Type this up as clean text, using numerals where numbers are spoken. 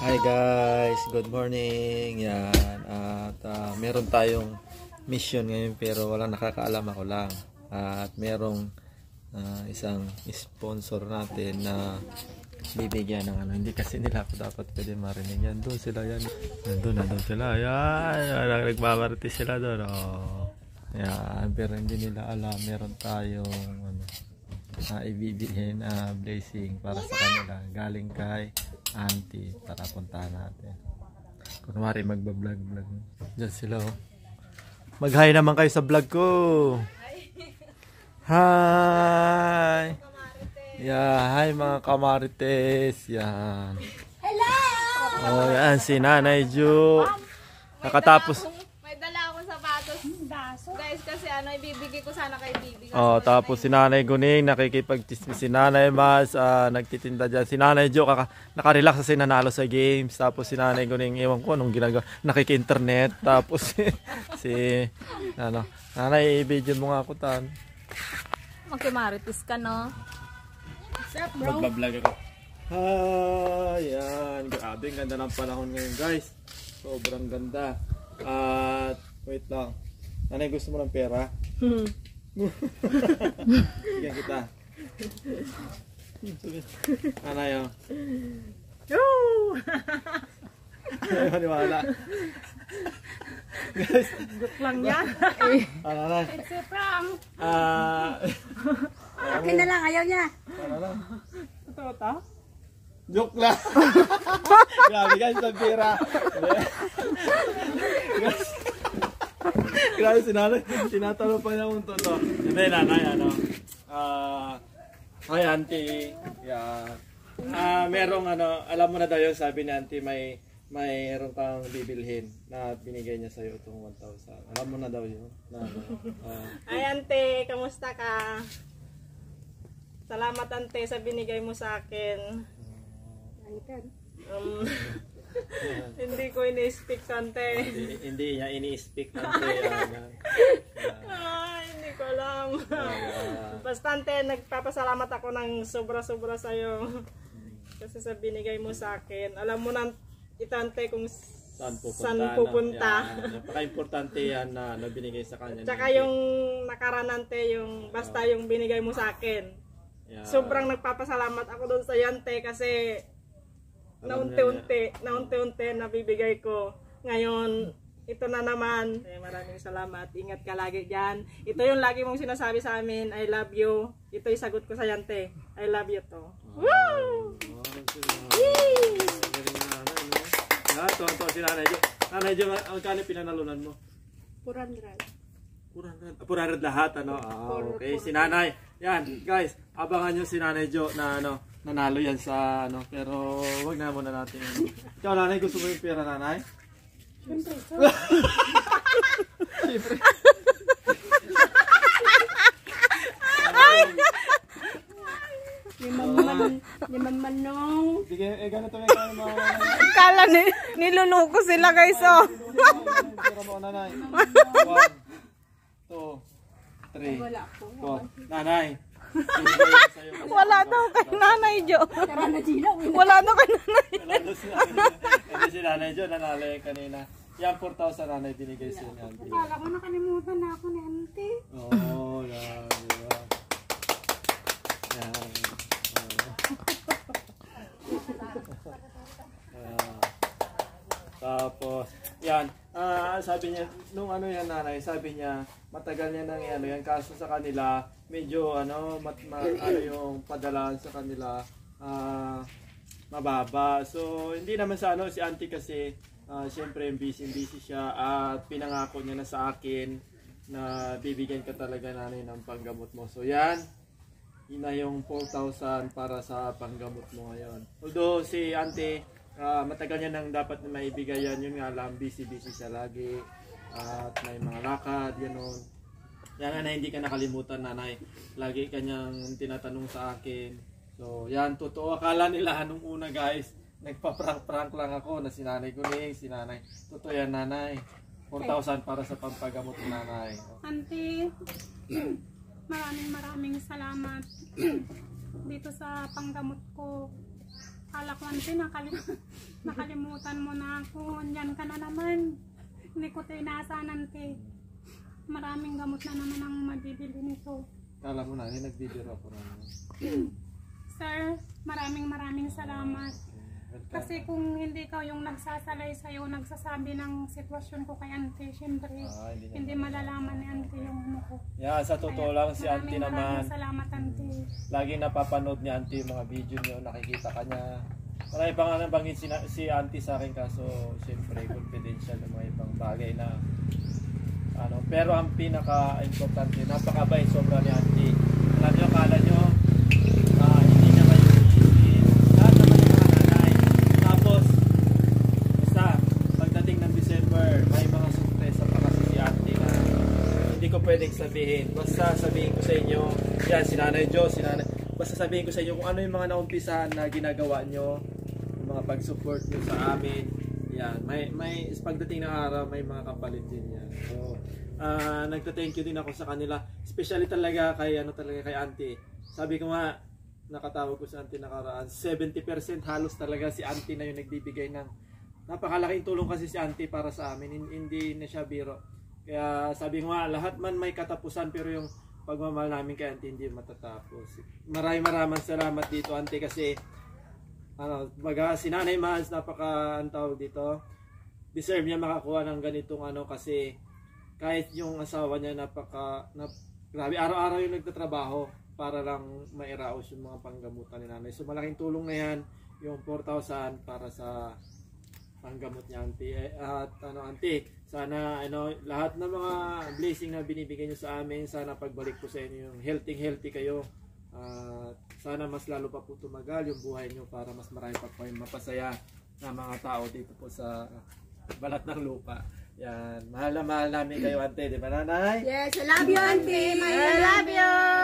Hi guys, good morning. Yan. At meron tayong mission ngayon pero walang nakakaalam, ako lang. At merong isang sponsor natin na bibigyan ng ano. Hindi kasi nila ako dapat pwede marinig. Yan, doon sila yan. Nandun sila. Yan, nagbabarati sila doon. Oh. Yan, pero hindi nila alam. Meron tayong ano, ibibigyan blessing para sa kanila. Galing kay auntie para puntahan natin. Kunwari magbablog. Diyan sila oh. Mag-hi naman kayo sa vlog ko. Hi! Yeah, hi mga kamarites. Yan. Hello! Oh, yan si Nanay Ju. Nakatapos. May dala akong sapatos. Guys, kasi ano, ibibigay ko sana kay Bibi. Oh, tapos si Nanay Guning, nakikipag-chismis si Nanay Mas, nagtitinda dyan. Si Nanay Jo, nakarelax kasi nanalo sa games. Tapos si Nanay Guning, ewan ko anong ginagawa, nakiki-internet. Tapos si ano, Nanay, i-video mo nga ako tan. Magkimaritis ka, no? What's up, bro? Magbablog ako. Hi, yan. Grabe, ang ganda ng panahon ngayon, guys. Sobrang ganda. At, wait lang. Nanay, gusto mo ng pera? Bigyan kita. Nanay, oh. Ayaw maniwala. Guys. Joke lang yan. Nanay. It's a prank. Akin na lang, ayaw niya. Nanay. Totoo to? Joke lang. Grabe guys, ng pera. Grabe si Nanay. Tinatanong pa niya kung totoo. Hindi, Nanay, ano. Hi, auntie. Yeah. Merong ano, alam mo na daw yun, sabi ni auntie, mayroon kang bibilhin na binigay niya sa'yo itong 1,000. Alam mo na daw yun. Ay, ante, kamusta ka? Salamat, ante, sa binigay mo sa akin. Hindi ko ini-speak, ante. Hindi niya ini-speak auntie. Hindi ko alam. Basta, ante, nagpapasalamat ako ng sobra-sobra sa'yo. Kasi sa binigay mo sa akin. Alam mo na, itante kung saan pupunta. Napaka-importante yan na binigay sa kanya. Tsaka yung nakaranante, yung basta yung binigay mo sa akin. Yeah. Sobrang nagpapasalamat ako doon sa yante kasi naunti-unti nabibigay ko. Ngayon, ito na naman. Maraming salamat. Ingat ka lagi dyan. Ito yung lagi mong sinasabi sa amin, I love you. Ito yung sagot ko sa yante. I love you to. Woo! Tuwan-tuwa si Nanay Jo. Nanay Jo, magkano pinanalunan mo? 400. 400 lahat, ano? Okay, si Nanay. Yan, guys, abangan nyo si Nanay Jo na ano, nanalo yan sa ano, pero wag na muna natin. Ikaw, Nanay, gusto mo yung pera, Nanay? Siyempre. Siyempre. Limang manong. Sige, ganito yung kano mga Kala niluluko sila guys, oh. pera mo, Nanay. 1, 2, 3, Wala po. 4. Nanay. Wala daw kay Nanay Jo. Tara na, Gina. Wala daw kay Nanay. Hindi si Nanay Jo, nanalo yung kanina. Yan, 4,000 Nanay binigay sa inyo. Kala ko nakalimutan na ako ni auntie. Oo, yan. Diba? Yan. Tapos, yan. Sabi niya, nung ano yan Nanay, sabi niya, matagal niya nang ano yan, kaso sa kanila, medyo ano, ano yung padalaan sa kanila, mababa. So, hindi naman sa ano, si auntie kasi, syempre busy siya at pinangako niya na sa akin na bibigyan ka talaga Nanay ng panggamot mo. So, yan. Yun na yung 4,000 para sa panggamot mo ngayon. Although si auntie, matagal niya nang dapat na maibigay yan. Yun nga lang, busy siya lagi. At may mga lakad, gano'n. Yan na hindi ka nakalimutan, Nanay. Lagi kanyang tinatanong sa akin. So, yan, totoo. Akala nila nung una, guys, nagpa-prank lang ako na si Nanay Guning, si Nanay. Totoo yan, Nanay. 4,000 para sa pampagamot ng Nanay. Auntie, maraming salamat dito sa panggamot ko. Kala ako, auntie. Nakalimutan mo na ako. Andyan ka na naman. Hindi ko tayo inaasahan, auntie. Maraming gamot na naman ang mabibili nito. Kala mo na, nagbibiro ako na. Sir, maraming salamat. Kasi kung hindi ka yung nagsasalay sa'yo, nagsasabi ng sitwasyon ko kay auntie, syempre, hindi malalaman ni auntie yung ano ko. Yeah, sa totoo lang si auntie naman, Maraming salamat, auntie. lagi napapanood ni auntie yung mga video niyo, nakikita ka niya. Marami pa nga nabanggit si auntie sa akin, kaso syempre confidential yung mga ibang bagay na ano. Pero ang pinaka-importante, napakabait sobra ni auntie. Alam niyo, akala niyo, hindi niya kayo iisip. Lahat naman yung mga nanay. Tapos, basta, pagdating ng December, may mga sorpresa pa kasi si auntie na hindi ko pwedeng sabihin. Basta sabihin ko sa inyo, yan, si Nanay Jo, basta sabihin ko sa inyo kung ano yung mga naumpisahan na ginagawa nyo, yung mga pag-support nyo sa amin. Yan, may pagdating ng araw, may mga kapalit din yan. So, nagta-thank you din ako sa kanila. Especially talaga kay auntie. Sabi ko nga, nakatawag ko sa auntie nakaraan, 70% halos talaga si auntie na yung nagbibigay ng napakalaking tulong kasi si auntie para sa amin. Hindi na siya biro. Kaya sabi ko nga, lahat man may katapusan pero yung pagmamahal namin kay auntie hindi matatapos. Maraming salamat dito auntie kasi baga si Nanay Mads, napaka-antawag dito, deserve niya makakuha ng ganitong kasi kahit yung asawa niya grabe, araw-araw yung nagtatrabaho para lang mairaos yung mga panggamutan ni nanay. So malaking tulong na yan, yung 4,000 para sa panggamot niya auntie. At auntie, sana lahat ng mga blessing na binibigay niyo sa amin, sana pagbalik ko sa inyo yung healthy kayo. Sana mas lalo pa po tumagal yung buhay nyo para mas marami pa po yung mapasaya na mga tao dito po sa balat ng lupa. Yan, mahal na mahal namin kayo auntie, di ba nanay? Yes, I love you, auntie. I love you!